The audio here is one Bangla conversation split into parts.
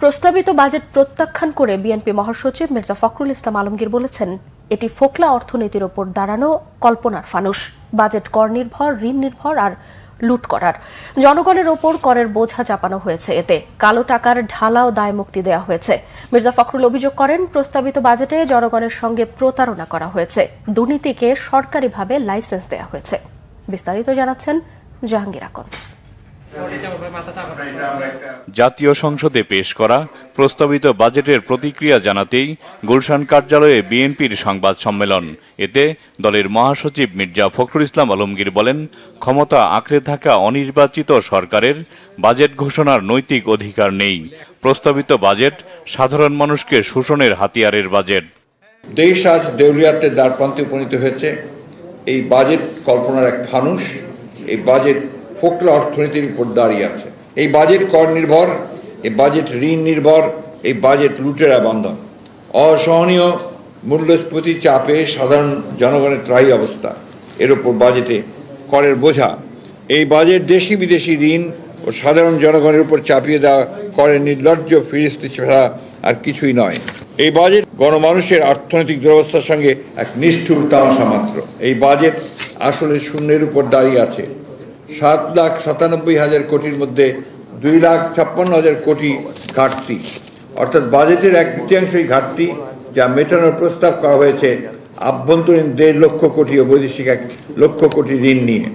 প্রস্তাবিত বাজেট প্রত্যাখ্যান করে বিএনপি মহাসচিব মির্জা ফখরুল ইসলাম আলমগীর বলেছেন, এটি ফোকলা অর্থনীতির ওপর দাঁড়ানো কল্পনার ফানুস। বাজেট কর নির্ভর, ঋণ নির্ভর আর লুট করার। জনগণের ওপর করের বোঝা চাপানো হয়েছে। এতে কালো টাকার ঢালাও দায় মুক্তি দেওয়া হয়েছে। মির্জা ফখরুল অভিযোগ করেন, প্রস্তাবিত বাজেটে জনগণের সঙ্গে প্রতারণা করা হয়েছে, দুর্নীতিকে সরকারিভাবে লাইসেন্স দেওয়া হয়েছে। বিস্তারিত জানাচ্ছেন জাহাঙ্গীর আকন্দ। জাতীয় সংসদে পেশ করা প্রস্তাবিত বাজেটের প্রতিক্রিয়া জানাতেই গুলশান কার্যালয়ে বিএনপির সংবাদ সম্মেলন। এতে দলের মহাসচিব মির্জা ফখরুল ইসলাম আলমগীর বলেন, ক্ষমতা আঁকড়ে থাকা অনির্বাচিত সরকারের বাজেট ঘোষণার নৈতিক অধিকার নেই। প্রস্তাবিত বাজেট সাধারণ মানুষকে শোষণের হাতিয়ারের বাজেট। দেশ আজ দেউলিয়াতের দ্বারপ্রান্তে উপনীত হয়েছে। এই বাজেট কল্পনার এক ফানুস। এই বাজেট ফোকলা অর্থনীতির উপর দাঁড়িয়ে আছে। এই বাজেট কর নির্ভর, এই বাজেট ঋণ নির্ভর, এই বাজেট লুটেরা বন্ধন। অসহনীয় মূল্যস্ফীতির চাপে সাধারণ জনগণের ত্রাহি অবস্থা। এর উপর বাজেটে করের বোঝা। এই বাজেট দেশি বিদেশি ঋণ ও সাধারণ জনগণের উপর চাপিয়ে দেওয়া করের নির্লজ্জ ফিরিস্তি ছাড়া আর কিছুই নয়। এই বাজেট গণমানুষের অর্থনৈতিক দুরবস্থার সঙ্গে এক নিষ্ঠুর তামাশা মাত্র। এই বাজেট আসলে শূন্যের উপর দাঁড়িয়ে আছে। 7,97,000 কোটির মধ্যে 2,56,000 কোটি ঘাটতি, অর্থাৎ বাজেটের 1/3 ঘাটতি, যা মেটানোর প্রস্তাব করা হয়েছে আভ্যন্তরীণ 1.5 লক্ষ কোটি ও বৈদেশিক 1 লক্ষ কোটি ঋণ নিয়ে।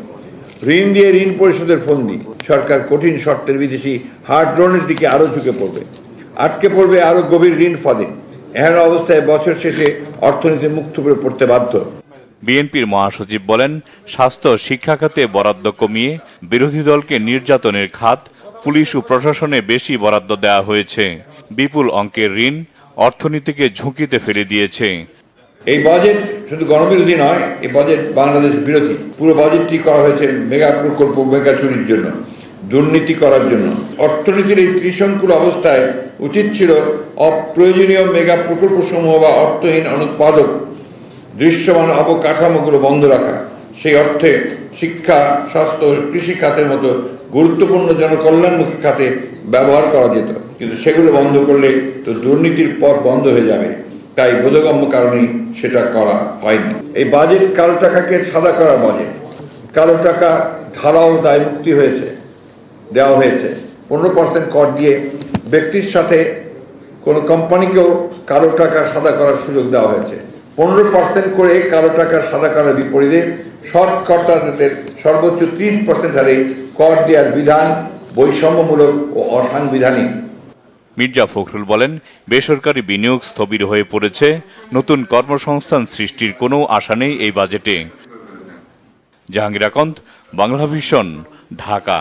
ঋণ দিয়ে ঋণ পরিশোধের ফন্দি। সরকার কঠিন শর্তের বিদেশি হার্ড লোনের দিকে আরও ঝুঁকে পড়বে, আটকে পড়বে আরও গভীর ঋণ ফাঁদে। এহেন অবস্থায় বছর শেষে অর্থনীতি মুখ থুবড়ে পড়তে বাধ্য। বিএনপির মহাসচিব বলেন, স্বাস্থ্য শিক্ষা খাতে বরাদ্দ কমিয়ে বিরোধী দলকে নির্যাতনের খাত, পুলিশ ও প্রশাসনে বেশি বরাদ্দ দেওয়া হয়েছে। বিপুল অঙ্কের ঋণ অর্থনীতিকে ঝুঁকিতে ফেলে দিয়েছে। এই বাজেট শুধু গণবিরোধী নয়, এই বাজেট বাংলাদেশ বিরোধী। পুরো বাজেটটি করা হয়েছে মেগা প্রকল্প, মেগা চুরির জন্য, দুর্নীতি করার জন্য। অর্থনীতির এই ত্রিসংকুল অবস্থায় উচিত ছিল অপ্রয়োজনীয় মেগা প্রকল্প সমূহ বা অর্থহীন অনুৎপাদক দৃশ্যমান অবকাঠামোগুলো বন্ধ রাখা। সেই অর্থে শিক্ষা, স্বাস্থ্য, কৃষি খাতের মতো গুরুত্বপূর্ণ জনকল্যাণমুখী খাতে ব্যবহার করা যেত, কিন্তু সেগুলো বন্ধ করলে তো দুর্নীতির পথ বন্ধ হয়ে যাবে। তাই বোধগম্য কারণেই সেটা করা হয়নি। এই বাজেট কালো টাকাকে সাদা করার বাজেট। কালো টাকা ঢালাও দায় মুক্তি দেওয়া হয়েছে। 15% কর দিয়ে ব্যক্তির সাথে কোনো কোম্পানিকেও কালো টাকা সাদা করার সুযোগ দেওয়া হয়েছে। 15% করে কালো টাকা সাদা করার বিপরীতে সৎ করদাতাদের সর্বোচ্চ 30% হারে কর দেওয়ার বিধান বৈষম্যমূলক ও অসাংবিধানিক। মির্জা ফখরুল বলেন, বেসরকারি বিনিয়োগ স্থবির হয়ে পড়েছে। নতুন কর্মসংস্থান সৃষ্টির কোনো আশা নেই এই বাজেটে। জাহাঙ্গীর আকন্দ, বাংলাভিশন, ঢাকা।